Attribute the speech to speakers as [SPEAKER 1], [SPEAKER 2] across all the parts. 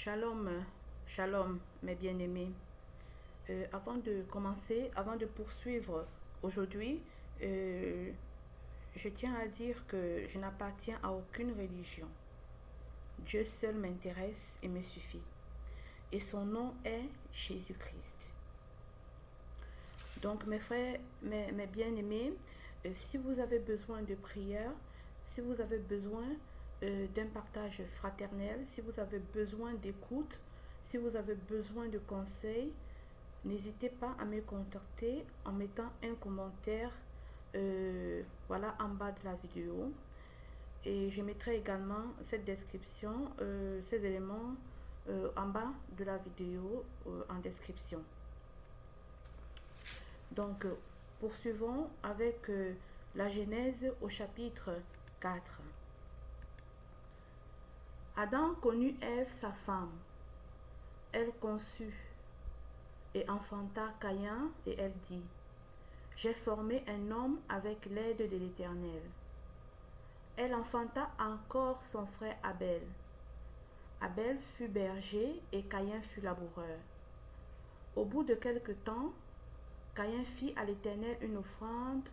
[SPEAKER 1] Shalom, shalom, mes bien-aimés. Avant de commencer, avant de poursuivre aujourd'hui, euh, je tiens à dire que je n'appartiens à aucune religion. Dieu seul m'intéresse et me suffit. Et son nom est Jésus-Christ. Donc, mes frères, mes bien-aimés, si vous avez besoin de prière, si vous avez besoin d'un partage fraternel, si vous avez besoin d'écoute, si vous avez besoin de conseils, n'hésitez pas à me contacter en mettant un commentaire voilà, en bas de la vidéo. Et je mettrai également cette description, ces éléments en bas de la vidéo en description. Donc, poursuivons avec la Genèse au chapitre 4. Adam connut Ève, sa femme. Elle conçut et enfanta Caïn, et elle dit, j'ai formé un homme avec l'aide de l'Éternel. Elle enfanta encore son frère Abel. Abel fut berger et Caïn fut laboureur. Au bout de quelque temps, Caïn fit à l'Éternel une offrande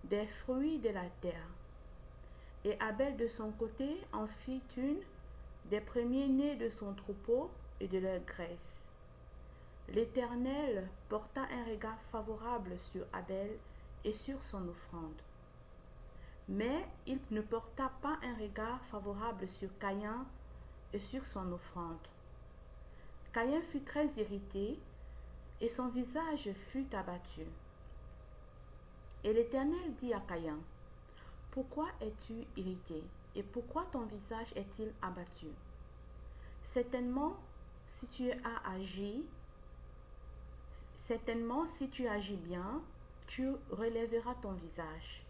[SPEAKER 1] des fruits de la terre. Et Abel de son côté en fit une des premiers-nés de son troupeau et de leur graisse. L'Éternel porta un regard favorable sur Abel et sur son offrande. Mais il ne porta pas un regard favorable sur Caïn et sur son offrande. Caïn fut très irrité et son visage fut abattu. Et l'Éternel dit à Caïn, pourquoi es-tu irrité et pourquoi ton visage est-il abattu? Certainement, si tu agis bien, tu relèveras ton visage.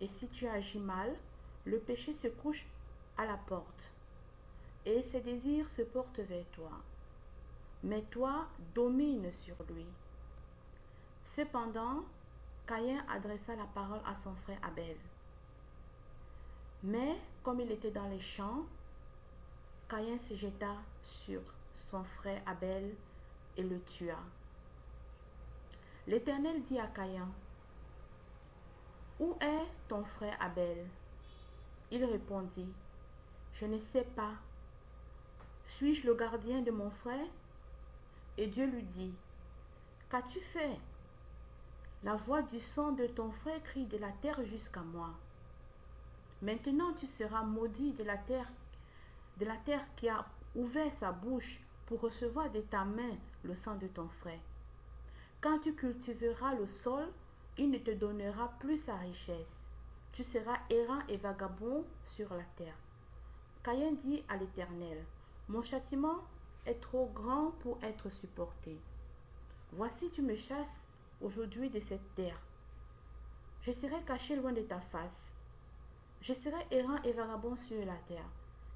[SPEAKER 1] Et si tu agis mal, le péché se couche à la porte, et ses désirs se portent vers toi. Mais toi, domine sur lui. Cependant, Caïn adressa la parole à son frère Abel. Mais comme il était dans les champs, Caïn se jeta sur son frère Abel et le tua. L'Éternel dit à Caïn, où est ton frère Abel? Il répondit, je ne sais pas. Suis-je le gardien de mon frère? Et Dieu lui dit, qu'as-tu fait? La voix du sang de ton frère crie de la terre jusqu'à moi. Maintenant tu seras maudit de la terre qui a ouvert sa bouche pour recevoir de ta main le sang de ton frère. Quand tu cultiveras le sol, il ne te donnera plus sa richesse. Tu seras errant et vagabond sur la terre. Caïn dit à l'Éternel, mon châtiment est trop grand pour être supporté. Voici tu me chasses aujourd'hui de cette terre. Je serai caché loin de ta face. Je serai errant et vagabond sur la terre.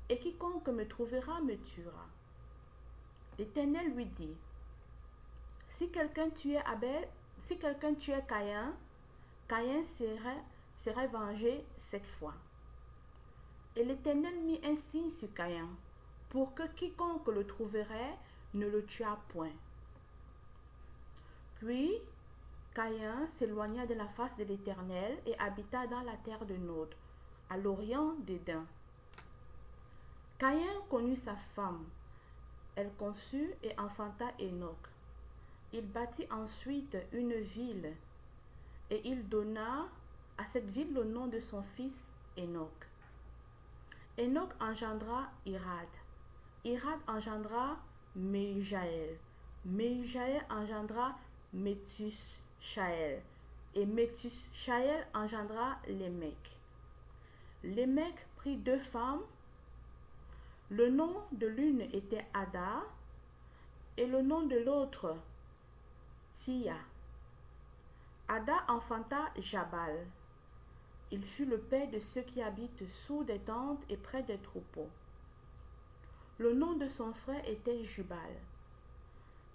[SPEAKER 1] Et quiconque me trouvera me tuera. L'Éternel lui dit, si quelqu'un tuait Caïn, Caïn serait vengé cette fois. Et l'Éternel mit un signe sur Caïn, pour que quiconque le trouverait ne le tuât point. Puis Caïn s'éloigna de la face de l'Éternel et habita dans la terre de Nod, à l'orient d'Éden. Caïn connut sa femme. Elle conçut et enfanta Enoch. Il bâtit ensuite une ville et il donna à cette ville le nom de son fils Enoch. Enoch engendra Irad. Irad engendra Mehujaël. Mehujaël engendra Methushaël. Et Methushaël engendra Lémec. Lémec prit deux femmes. Le nom de l'une était Ada et le nom de l'autre Tia. Ada enfanta Jabal. Il fut le père de ceux qui habitent sous des tentes et près des troupeaux. Le nom de son frère était Jubal.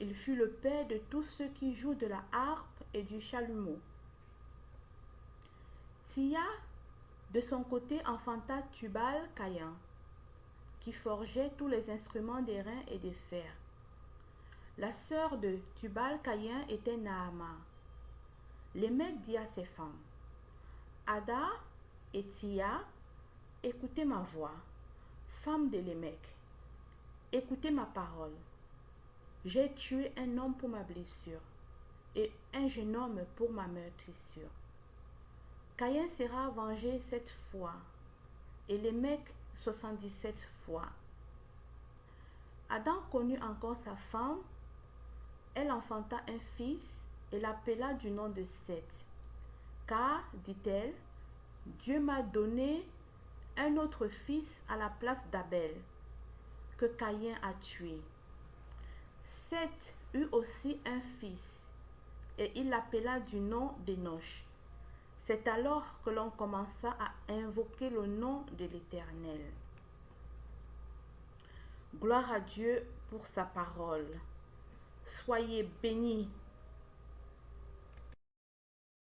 [SPEAKER 1] Il fut le père de tous ceux qui jouent de la harpe et du chalumeau. Tia, de son côté, enfanta Tubal-Caïn, qui forgeait tous les instruments d'airain et de fer. La sœur de Tubal-Caïn était Naama. Lémec dit à ses femmes, Ada et Tia, écoutez ma voix, femmes de Lémec, écoutez ma parole. J'ai tué un homme pour ma blessure et un jeune homme pour ma meurtrissure. Caïn sera vengé 7 fois et Lémec 77 fois. Adam connut encore sa femme, elle enfanta un fils et l'appela du nom de Seth. Car, dit-elle, Dieu m'a donné un autre fils à la place d'Abel, que Caïn a tué. Seth eut aussi un fils, et il l'appela du nom d'Enoch. C'est alors que l'on commença à invoquer le nom de l'Éternel. Gloire à Dieu pour sa parole. Soyez bénis.